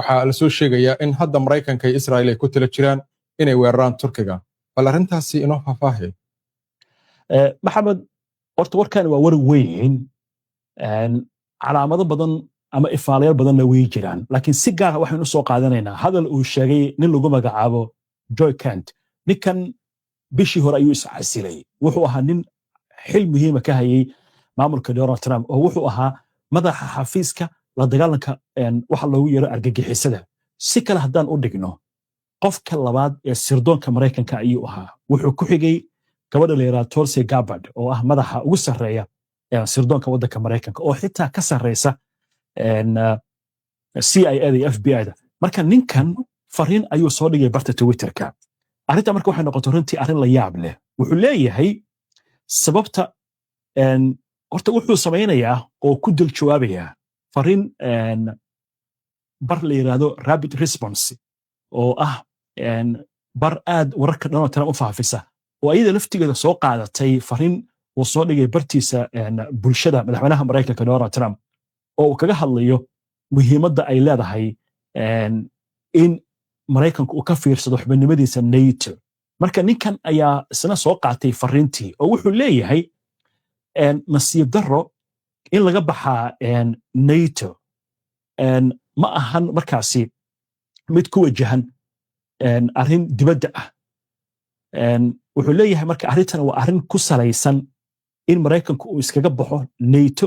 waxaa la soo sheegayaa in hadda Mareykanka iyo Israa'iil ay ku tala jiraan inay weeraraan Turkiga bal arrintaasi inoo faahfaahay maxamed horta warkan waa war weyn calaamado badan ama ifaalayaal badanna way jiraan laakiin si gaar ah waxaynu soo qaadanaynaa hadal uu sheegay nin lagu magacaabo Joy Kent ninkan bishii hore ayuu iscasilay wuxuu ahaa nin xil muhiim ah ka hayay maamulka Donald Trump oo wuxuu ahaa madaxa xafiiska la dagaalanka waxa loogu yeero argagixisada si kale haddaan u dhigno qofka labaad ee sirdoonka Mareykanka ayuu ahaa wuxuu ku xigay gabadha la yiraahdo Tulsi Gabbard oo ah madaxa ugu sarreeya ee sirdoonka waddanka Mareykanka oo xitaa ka sarreysa CIA da FBI da marka ninkan fariin ayuu soo dhigay barta Twitterka arrinta marka waxay noqotay runtii arrin la yaab leh wuxuu leeyahay sababta horta wuxuu samaynayaa oo ku dil jawaabaya fariin bar la yiraahdo rapid response oo ah bar aad wararka Donald Trump u faafisa oo ayada laftigeeda soo qaadatay fariin uu soo dhigay bartiisa bulshada madaxweynaha Mareykanka Donald Trump oo uu kaga hadlayo muhiimadda ay leedahay in Mareykanku uu ka fiirsado xubinimadiisa NATO marka ninkan ayaa isna soo qaatay fariintii oo wuxuu leeyahay nasiib darro in laga baxaa NATO ma ahan markaasi mid ku wajahan arrin dibadda ah wuxuu leeyahay marka arrintan waa arrin ku salaysan in Mareykanku uu iskaga baxo NATO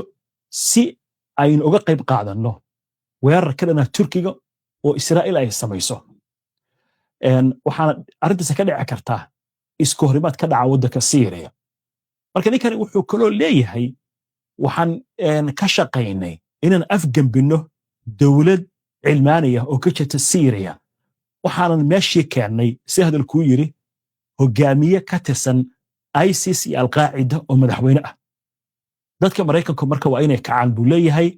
si aynu uga qayb qaadanno weerar ka dhana Turkiga oo Israa'iil ay samayso waxaana arrintaas ka dhici kartaa isku horimaad ka dhaca waddanka Syria marka ninkan wuxuu kaloo leeyahay waxaan ka shaqaynay inaan afgambino dawlad cilmaaniya oo ka jirta Syria waxaanan meeshii keennay si hadalkuu yiri hogaamiye ka tirsan ISIS iyo Al-Qaacida oo madaxweyne ah dadka Mareykanku marka waa inay kacaan buu leeyahay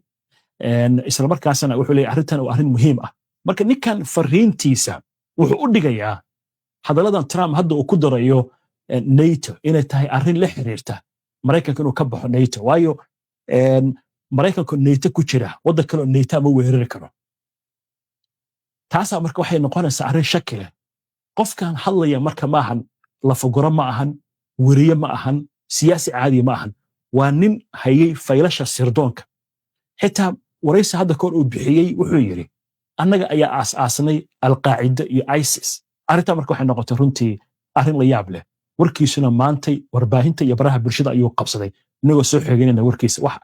isla markaasna wuxuu leeyahay arrintan waa arrin muhiim ah marka ninkan fariintiisa wuxuu u dhigayaa hadaladan Trump hadda uu ku darayo NATO inay tahay arrin la xiriirta Mareykanka inuu ka baxo NATO waayo Mareykanku NATO ku jira waddan kale oo NATO ma weerari karo taasaa marka waxay noqonaysaa arrin shaki leh qofkan hadlaya marka ma ahan lafaguro ma ahan weriye ma ahan siyaasi caadi ma ahan waa nin hayay faylasha sirdoonka xitaa waraysi hadda koor uu bixiyey wuxuu yiri annaga ayaa aas-aasnay Al-Qaacida iyo ISIS arrinta marka waxay noqotay runtii arrin la yaab leh warkiisuna maantay warbaahinta iyo baraha bulshada ayuu qabsaday inagoo soo xeeganayna warkiisa wax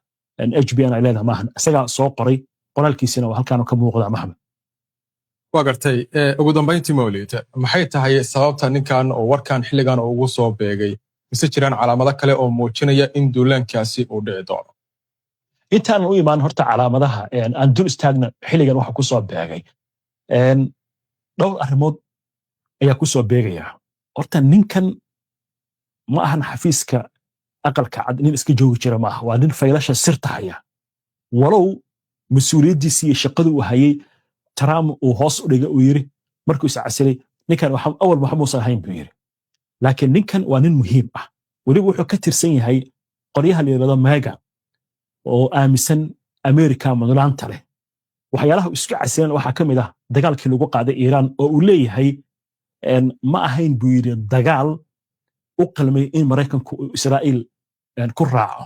HBN ay leedahay maahan isagaa soo qoray qoraalkiisina waa halkaan ka muuqda Maxamed waa gartay ugu dambeyntii Mawlid maxay tahay sababta ninkan oo warkan xilligan ugu soo beegay mise jiraan calaamado kale oo muujinaya in duulaankaasi uu dhici doono intaan u imaan horta calaamadaha aan dul istaagna xilligan waxa ku soo beegay dhowr arrimood ayaa ku soo beegaya horta ninkan ma ahan xafiiska aqalka cad nin iska joogi jira maaha waa nin faylasha sirta haya walow mas-uuliyaddiisii iyo shaqadu uu hayay Trump uu hoos u dhigay uu yiri markuu iscasilay ninkan awal maxamuusan ahayn buu yiri laakiin ninkan waa nin muhiim ah weliba wuxuu ka tirsan yahay qoryaha la yiraahdo MAGA oo aaminsan America madulaanta leh waxyaalaha isku casilan waxaa ka mid ah dagaalkii lagu qaaday Iran oo uu leeyahay ma ahayn buu yiri dagaal u qalmay in Mareykanku Israa'iil ku raaco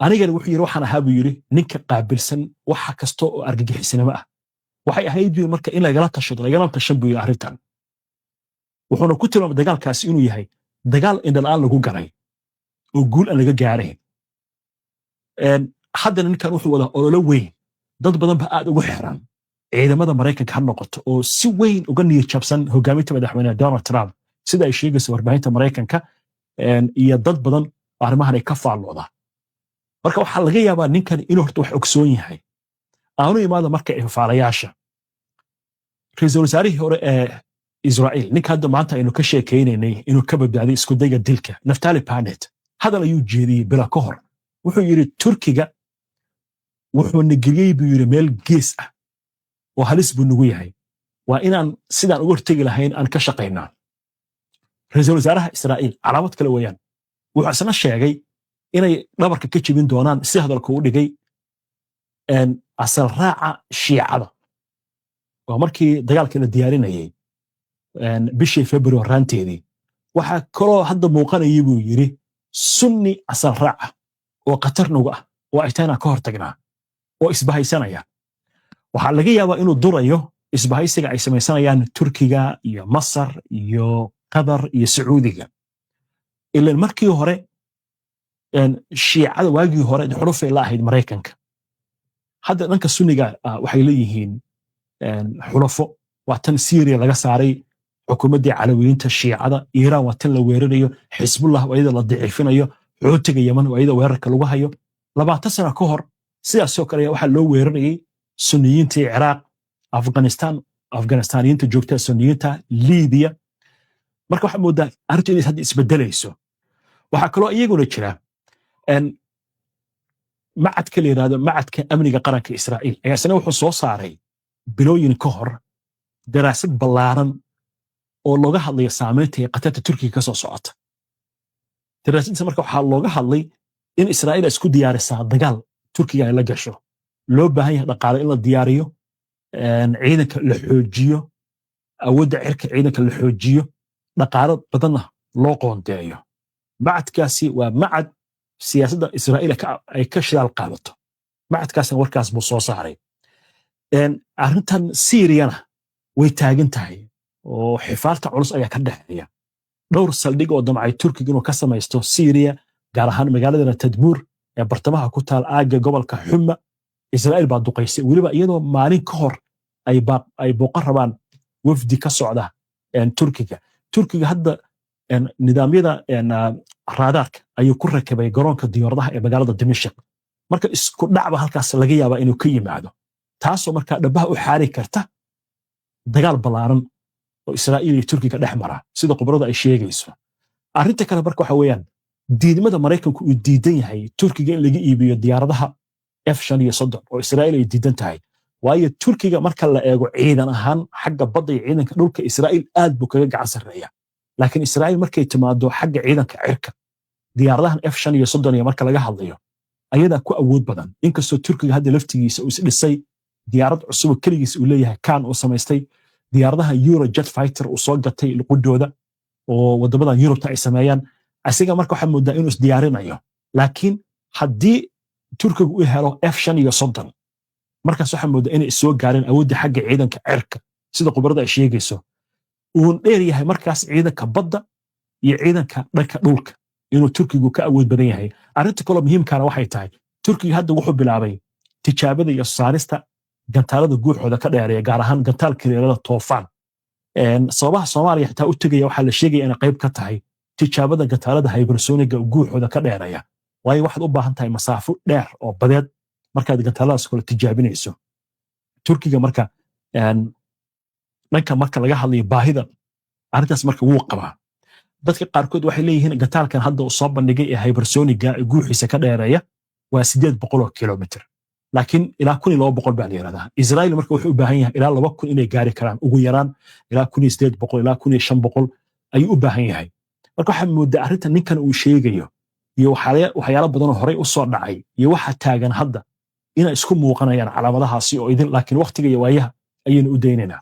anigana wuxuu yiri waxaan ahaa buu yiri ninka qaabilsan waxa kasta oo argagixisnimo ah waxay ahayd marka in lagala tashan buu yiri arrintan wuxuuna ku tilmaamay dagaalkaasi inuu yahay dagaal indhalaan lagu garay oo guul aan laga gaarin haddana ninkan wuxuu wada ololo weyn dad badan ba aad ugu xiran ciidamada Mareykanka ha noqoto oo si weyn uga niyad jabsan hogaaminta madaxweynaha Donald Trump sida ay sheegayso warbaahinta Mareykanka iyo dad badan arrimahan ay ka faallooda marka waxaa laga yaabaa ninkan inuu horta wax ogsoon yahay aanu imaado marka ifaalayaasha ra'iisul wasaarihii hore ee Israa'iil ninka hadda maanta aynu ka sheekaynaynay inuu ka badbaaday isku dayga dilka Naftali Bennett hadal ayuu jeediyey bila ka hor wuxuu yiri Turkiga wuxuu nagiyay buu yiri meel gees ah oo halis buu nagu yahay waa inaan sidaan uga hortagi lahayn aan ka shaqaynaa ra'iisul wasaaraha Israa'iil calaamad kale weeyaan wuxuu asna sheegay inay dhabarka ka jibin doonaan si hadalku u dhigay asal raaca shiicada waa markii dagaalkii la diyaarinayay bishii February raanteedii waxaa kaloo hadda muuqanayay buu yiri sunni asal raac ah oo qatar nagu ah oo ay taana ka hortagnaa oo isbahaysanaya waxaa laga yaabaa inuu durayo isbahaysiga ay samaysanayaan Turkiga iyo Masar iyo Qatar iyo Sacuudiga ilaa markii hore shiicada waagii hore xulufay la ahayd Mareykanka hadda dhanka sunniga waxay leeyihiin xulufo waa tan Syria laga saaray xukuumadii calawiyiinta shiicada Iran waa tan la weerarayo Xisbullah waa iyada la daciifinayo Xuutiga Yemen waa iyada weerarka lagu hayo 20 sano ka hor sidaas oo kale waxa loo weerarayay sunniyiinta Iraq Afghanistaniyiinta joogta sunniyiinta Liibiya marka waxa moodaa arrintu inay hadda isbedelayso waxa kaloo iyaguna jira macadka la yiraahdo macadka amniga qaranka Israa'iil ayaa isna wuxuu soo saaray bilooyin ka hor daraasad ballaaran oo looga hadlayo saameynta ay qatarta Turkiga ka soo socota daraasadda marka waxaa looga hadlay in Israa'iil isku diyaarisaa dagaal Turkiga ay la gasho loo baahan yahay dhaqaale in la diyaariyo ciidanka la xoojiyo awoodda cirka ciidanka la xoojiyo dhaqaale badanna loo qoondeeyo macadkaasi waa macad siyaasadda Israa'iil ay ka shidaal qaadato macadkaasna warkaas buu soo saaray arrintan Siiriyana way taagan tahay oo xifaalta culus ayaa ka dhaxeeya dhowr saldhig oo damcay Turkiga inuu ka samaysto Syria gaar ahaan magaalada Tadmur ee bartamaha ku taal aaga gobolka Xuma Israa'iil baa duqaysay waliba iyadoo maalin ka hor ay booqan rabaan wafdi ka socda Turkiga hadda nidaamyada raadaarka ayuu ku rakibay garoonka diyaaradaha ee magaalada Dimashq marka isku dhacba halkaas laga yaabaa inuu ka yimaado taasoo marka dhabaha u xaari karta dagaal ballaaran oo Israa'iil iyo Turkiga dhex mara sida khibrada ay sheegayso arrinta kale marka waxa weeyaan diidmada Mareykanku uu diidan yahay Turkiga in laga iibiyo diyaaradaha F-35 oo Israa'iil ay diidan tahay waayo Turkiga marka la eego ciidan ahaan xagga badda iyo ciidanka dhulka Israa'iil aad buu kaga gacan sareeyaa laakiin Israa'iil markay timaado xagga ciidanka cirka diyaaradahan F-35 iyo marka laga hadlayo ayada ku awood badan inkastoo Turkiga hadda laftigiisa uu isdhisay diyaarad cusub kaligiis uu leeyahay kan uu samaystay diyaaradaha Eurojet fighter uu soo gatay luqudooda oo wadamada Yurubta ay sameeyaan asiga marka waxa moodaa inuu is diyaarinayo laakiin haddii Turkiga uu helo F-35 markaas waxa moodaa inay soo gaareen awoodda xagga ciidanka cirka sida khibrada ay sheegayso uu dheer yahay markaas ciidanka badda iyo ciidanka dhanka dhulka inuu Turkigu ka awood badan yahay arrinta kale muhiimkaana waxay tahay Turkiga hadda wuxuu bilaabay tijaabada iyo saarista gantaalada guuxooda ka dheereeya gaar ahaan gantaalka leelada Toofaan sababaha Soomaaliya xitaa u tagaya waxaa la sheegaya inay qayb ka tahay tijaabada gantaalada hypersoniga guuxooda ka dheereeya waayo waxaad u baahan tahay masaafo dheer oo badeed markaad gantaaladaas kale tijaabinayso Turkiga marka dhanka marka laga hadlayo baahida arrintaas marka wuu qabaa dadka qaarkood waxay leeyihiin gantaalkan hadda uu soo bandhigay ee hypersoniga guuxiisa ka dheereeya waa 800 kilomitir laakiin ilaa 1200 baa la yiraahdaa Israa'iil marka wuxuu u baahan yahay ilaa 2000 inay gaari karaan ugu yaraan ilaa 1800 ilaa 1500 ayuu u baahan yahay marka waxa moodaa arrinta ninkan uu sheegayo iyo waxyaalo badan oo horey u soo dhacay iyo waxa taagan hadda inay isku muuqanayaan calaamadahaasi oo idin laakiin waqtiga iyo waayaha ayaynu u daynaynaa